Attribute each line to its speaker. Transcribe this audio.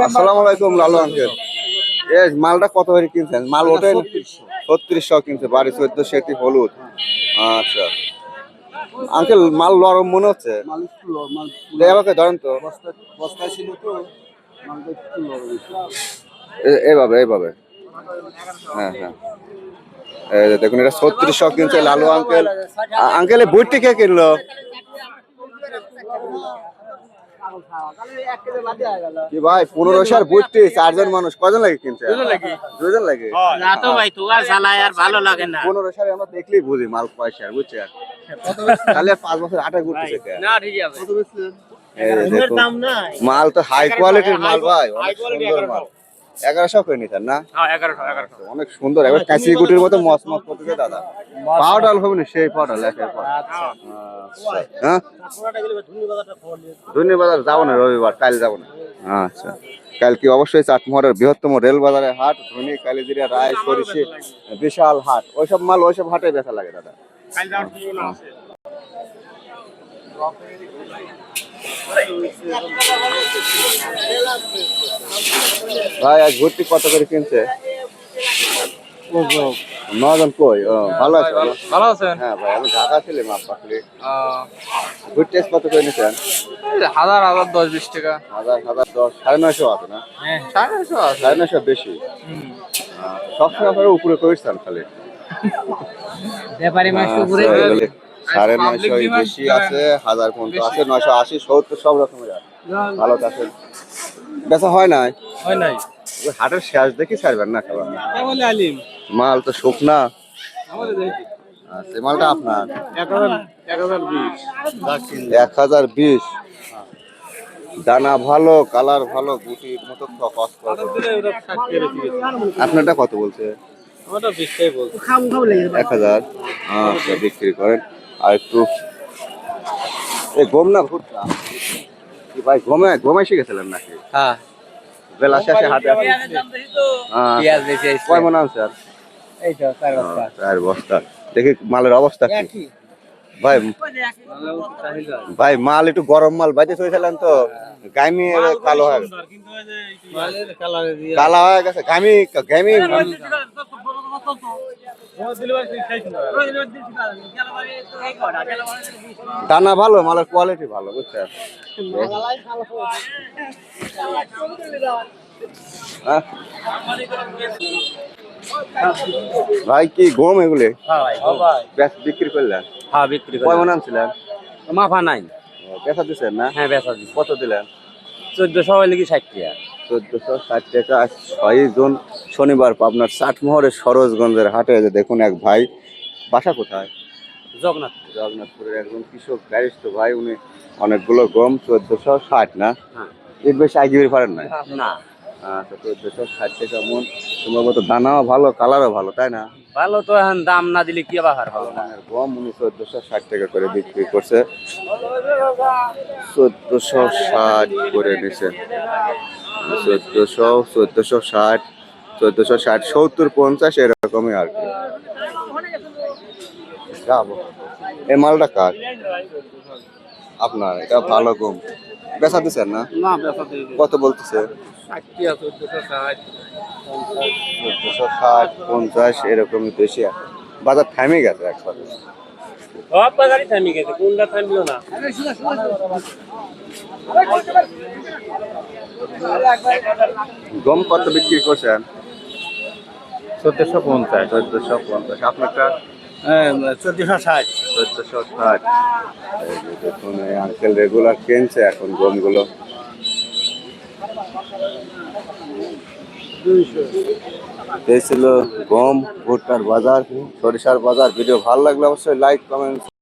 Speaker 1: আসসালামু আলাইকুম লালু আঙ্কেল। মালটা কত করে কিনছেন? মাল ওঠে 3600 কিনছে, বাড়ি 1400 এটি হলুদ। আচ্ছা আঙ্কেল, মাল নরম মনে হচ্ছে। আমাকে ধরেন তো, এইভাবে এইভাবে। হ্যাঁ হ্যাঁ, দেখুন এটা 3600 কিনছে লালু আঙ্কেল। আঙ্কেল এই বুটটি কে কিনলো? কি ভাই 1500 বুটটি 4 জন মানুষ কয়জন লাগে কিনছে? দুজন লাগে।
Speaker 2: না তো ভাই তোয়া জ্বালায় আর ভালো লাগে না।
Speaker 1: 1500 আমরা দেখলেই বুঝি মাল পয়সা, বুঝছেন? তাহলে 5 বছর আটা ঘুরতেছে।
Speaker 2: না ঠিক আছে।
Speaker 1: কত বেচলেন? মাল তো হাই কোয়ালিটির মাল ভাই, অনেক সুন্দর মাল। 1100 করে নিতেন না?
Speaker 2: হ্যাঁ 1100
Speaker 1: অনেক সুন্দর, এবার কাঁচি গুটির মতো মসমস করতেছে দাদা। পাউডার হবে না, সেই পাউডার লেখে।
Speaker 2: আচ্ছা
Speaker 1: হ্যাঁ ধন্যবাদ, যাবো না রবিবার, কাল যাবো না। আচ্ছা কালকে অবশ্যই চাটমোহরের বৃহত্তম রেল বাজারে হাট, ধনী কালীজিরা রায় সরিষে বিশাল হাট, ওইসব মাল ওইসব হাটে বেচা লাগে দাদা। ভাই আজ ভর্তি কত করে কিনছে? 9 জন কই? ভালো আছে?
Speaker 2: ভালো আছেন?
Speaker 1: হ্যাঁ ভাই, আমি ঢাকা ছিলাম আপনাকে। ভর্তি কত করে নিচ্ছেন?
Speaker 2: 1000 10 টাকা।
Speaker 1: 1000 950 আছে না?
Speaker 2: হ্যাঁ 950 আছে।
Speaker 1: 950 বেশি। সবসময় আপনারা উপরে করেছেন খালি
Speaker 2: ব্যাপারী মাছ উপরে
Speaker 1: 950 বেশি আছে, 1050 আছে, 980 70 সব রকমের আছে। ভালো আছে, বেচা হয় নাই?
Speaker 2: হয় নাই।
Speaker 1: হাটের শেষ দেখি ছাড়বেন না খাবার
Speaker 2: কেমন আলিম
Speaker 1: মাল তো শুকনা।
Speaker 2: আমাদের দেখি
Speaker 1: আচ্ছা মালটা আপনার
Speaker 2: 1020
Speaker 1: দানা ভালো, কালার ভালো, গুটির মতো কস। আপনারটা কত বলছে?
Speaker 2: আমারটা 20 টাই বলছে।
Speaker 1: 1000। আচ্ছা বিক্রি করেন। আর একটু এই গম না ভুট্টা কি ভাই, ঘুমাই শিখেছিলেন নাকি?
Speaker 2: হ্যাঁ
Speaker 1: বেলা শেষে হাটে
Speaker 2: পেঁয়াজ বেশি আছে।
Speaker 1: কয় মন আনছেন?
Speaker 2: এই তো 4 বস্তা।
Speaker 1: 4 বস্তা। দেখি মালের অবস্থা কি ভাই? ভাই মাল একটু গরম মাল বাইতে চলেছিলেন তো, গামি কালো হয়ে গেছে, কালো হয়ে গেছে, গামি গামি। দানা ভালো, মালের কোয়ালিটি ভালো, বুঝছেন? ভাই কি গম এগুলি বিক্রি করলেন?
Speaker 2: হ্যাঁ বিক্রি
Speaker 1: কয় মন আনছিলেন?
Speaker 2: মাফা নাই।
Speaker 1: বেচা দিচ্ছেন না?
Speaker 2: হ্যাঁ বেচা দিছি।
Speaker 1: কত দিলেন?
Speaker 2: 1400 হইলে কি 60 টাকা।
Speaker 1: 1460 টাকা। 6 জুন শনিবার পাবনার চাটমোহরের সরোজগঞ্জের হাটে যে দেখুন এক ভাই, বাসা কোথায়? জগন্নাথপুরের একজন কৃষক গ্যারিস্ট ভাই, উনি অনেকগুলো গম 1460 না? এর বেশি আগিয়ে পারেন না?
Speaker 2: না
Speaker 1: আচ্ছা 1460 টাকা মন। সম্ভবত দানাও ভালো, কালারও ভালো, তাই না?
Speaker 2: ভালো তো এখন দাম না দিলে কি বাহার ভালো না।
Speaker 1: গম উনি 1460 টাকা করে বিক্রি করছে। 1460 করে নিছে। 1460 70 50 এরকমই আর কি। যাবো এই মালটা কার? আপনার? এটা ভালো গম, বেচা দিচ্ছেন না? কত বলতেছে? 1460 50 এরকমই বেশি আছে। বাজার থামে গেছে একবারে।
Speaker 2: সব বাজারই থামে গেছে, কোনটা থামলো না।
Speaker 1: গম কত বিক্রি করছেন?
Speaker 2: 1450
Speaker 1: 1450। আপনারটা?
Speaker 2: 1460
Speaker 1: 1460। এই যে দেখুন এই আঙ্কেল রেগুলার কিনছে এখন গমগুলো। এই ছিল গম ভুট্টার বাজার, সরিষার বাজার। ভিডিও ভালো লাগলে অবশ্যই লাইক কমেন্ট